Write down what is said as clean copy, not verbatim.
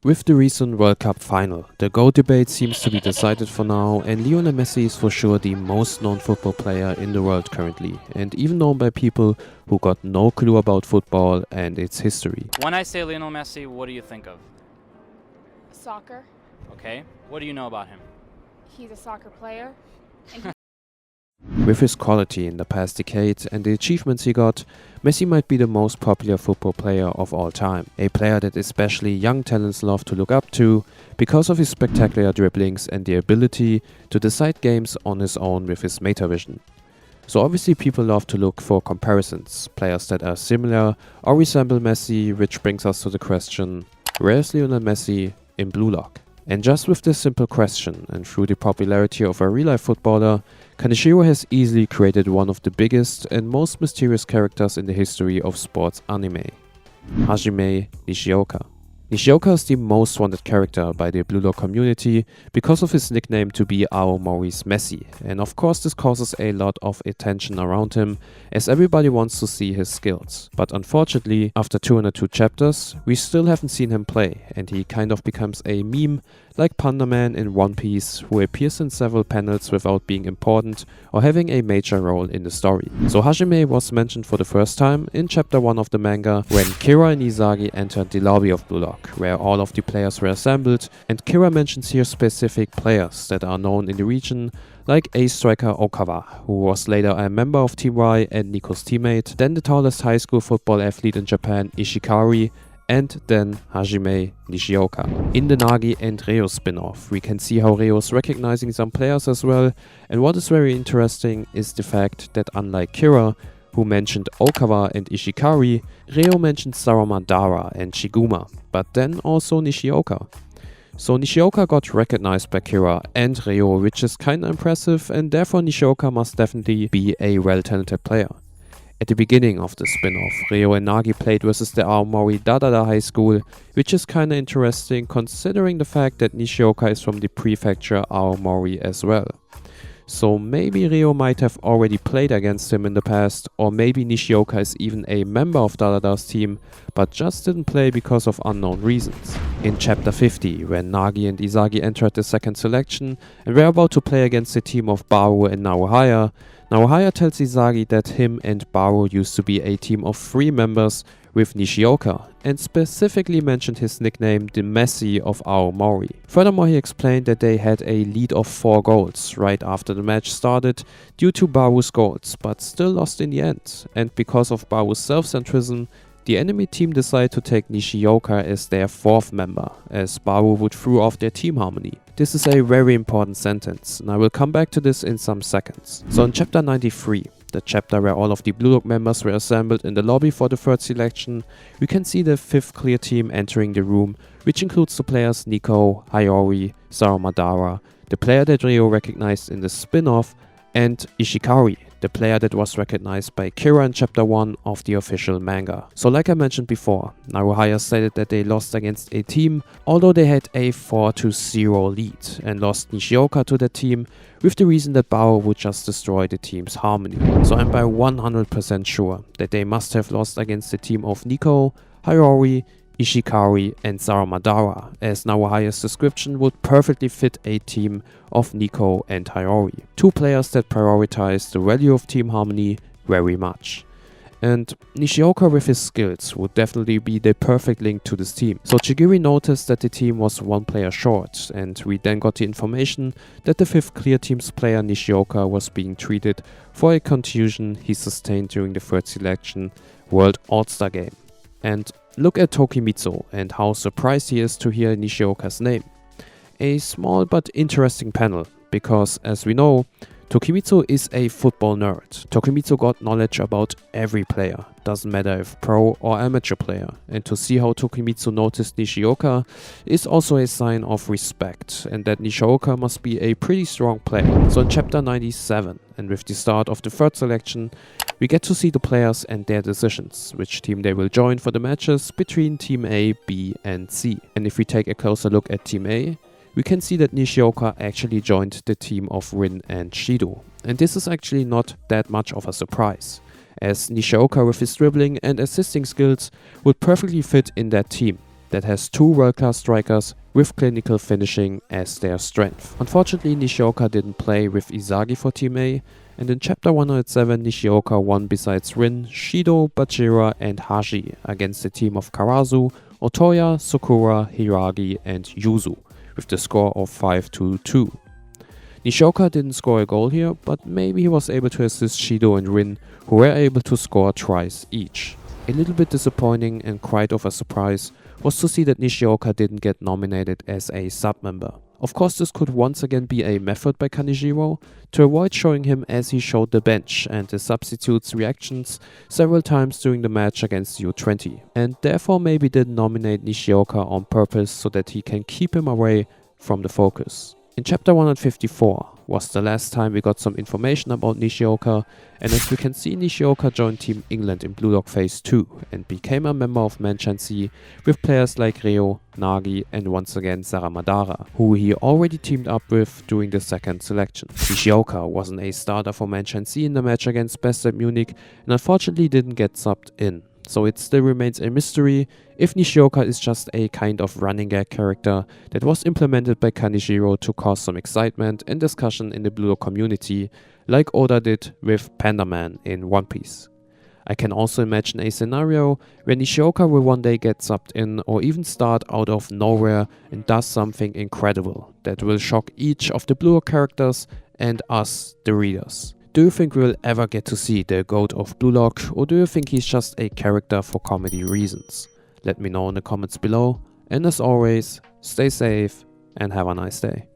With the recent World Cup final, the GOAT debate seems to be decided for now, and Lionel Messi is for sure the most known football player in the world currently, and even known by people who got no clue about football and its history. When I say Lionel Messi, what do you think of? Soccer. Okay, what do you know about him? He's a soccer player. With his quality in the past decade and the achievements he got, Messi might be the most popular football player of all time. A player that especially young talents love to look up to because of his spectacular dribblings and the ability to decide games on his own with his meta vision. So obviously people love to look for comparisons, players that are similar or resemble Messi, which brings us to the question, where is Lionel Messi in Blue Lock? And just with this simple question, and through the popularity of a real-life footballer, Kaneshiro has easily created one of the biggest and most mysterious characters in the history of sports anime, Hajime Nishioka. Nishioka is the most wanted character by the Blue Lock community because of his nickname to be Aomori's Messi, and of course this causes a lot of attention around him as everybody wants to see his skills. But unfortunately, after 202 chapters, we still haven't seen him play, and he kind of becomes a meme like Panda Man in One Piece, who appears in several panels without being important or having a major role in the story. So Hajime was mentioned for the first time in chapter 1 of the manga when Kira and Isagi entered the lobby of Blue Lock, where all of the players were assembled, and Kira mentions here specific players that are known in the region, like ace striker Okawa, who was later a member of Team Y and Niko's teammate, then the tallest high school football athlete in Japan, Ishikari, and then Hajime Nishioka. In the Nagi and Reo spin-off, we can see how Reo is recognizing some players as well, and what is very interesting is the fact that unlike Kira, who mentioned Okawa and Ishikari, Reo mentioned Saramadara and Shiguma, but then also Nishioka. So Nishioka got recognized by Kira and Reo, which is kinda impressive, and therefore Nishioka must definitely be a well-talented player. At the beginning of the spin-off, Reo and Nagi played versus the Aomori Dadada High School, which is kinda interesting considering the fact that Nishioka is from the prefecture Aomori as well. So maybe Reo might have already played against him in the past, or maybe Nishioka is even a member of Dadada's team, but just didn't play because of unknown reasons. In chapter 50, when Nagi and Isagi entered the second selection and were about to play against the team of Baru and Naohaya, Naohaya tells Isagi that him and Baru used to be a team of 3 members with Nishioka, and specifically mentioned his nickname the Messi of Aomori. Furthermore, he explained that they had a lead of 4 goals right after the match started due to Baru's goals, but still lost in the end, and because of Baru's self-centrism, the enemy team decided to take Nishioka as their 4th member, as Baru would throw off their team harmony. This is a very important sentence, and I will come back to this in some seconds. So in chapter 93, the chapter where all of the Blue Lock members were assembled in the lobby for the 3rd selection, we can see the 5th clear team entering the room, which includes the players Niko, Hayori, Saramadara, the player that Ryo recognized in the spin-off, and Ishikari, the player that was recognized by Kira in chapter 1 of the official manga. So like I mentioned before, Naruhaya stated that they lost against a team, although they had a 4-0 lead, and lost Nishioka to that team with the reason that Baru would just destroy the team's harmony. So I'm by 100% sure that they must have lost against the team of Niko, Hayori, Ishikari and Saramadara, as Naohaya's description would perfectly fit a team of Niko and Hayori. 2 players that prioritize the value of team harmony very much. And Nishioka with his skills would definitely be the perfect link to this team. So Chigiri noticed that the team was 1 player short, and we then got the information that the 5th clear team's player Nishioka was being treated for a contusion he sustained during the 3rd selection World All-Star game. And look at Tokimitsu and how surprised he is to hear Nishioka's name. A small but interesting panel, because as we know, Tokimitsu is a football nerd. Tokimitsu got knowledge about every player, doesn't matter if pro or amateur player, and to see how Tokimitsu noticed Nishioka is also a sign of respect, and that Nishioka must be a pretty strong player. So in chapter 97, and with the start of the 3rd selection, we get to see the players and their decisions, which team they will join for the matches between Team A, B and C. And if we take a closer look at Team A, we can see that Nishioka actually joined the team of Rin and Shido. And this is actually not that much of a surprise, as Nishioka with his dribbling and assisting skills would perfectly fit in that team. that has two world-class strikers with clinical finishing as their strength. Unfortunately, Nishioka didn't play with Isagi for Team A, and in Chapter 107 Nishioka won besides Rin, Shido, Bachira and Hashi against the team of Karazu, Otoya, Sakura, Hiragi and Yuzu, with the score of 5-2. Nishioka didn't score a goal here, but maybe he was able to assist Shido and Rin, who were able to score twice each. A little bit disappointing and quite of a surprise was to see that Nishioka didn't get nominated as a sub-member. Of course, this could once again be a method by Kanejiro to avoid showing him as he showed the bench and the substitutes' reactions several times during the match against U20, and therefore maybe didn't nominate Nishioka on purpose so that he can keep him away from the focus. In Chapter 154 was the last time we got some information about Nishioka, and as we can see, Nishioka joined Team England in Blue Lock Phase 2 and became a member of manshine with players like Reo, Nagi and once again Saramadara, who he already teamed up with during the second selection. Nishioka wasn't a starter for manshine in the match against Best at Munich and unfortunately didn't get subbed in. So it still remains a mystery if Nishioka is just a kind of running gag character that was implemented by Kanejiro to cause some excitement and discussion in the Blue Lock community, like Oda did with Panda Man in One Piece. I can also imagine a scenario where Nishioka will one day get subbed in or even start out of nowhere and does something incredible that will shock each of the Blue Lock characters and us, the readers. Do you think we'll ever get to see the GOAT of Blue Lock, or do you think he's just a character for comedy reasons? Let me know in the comments below, and as always, stay safe and have a nice day.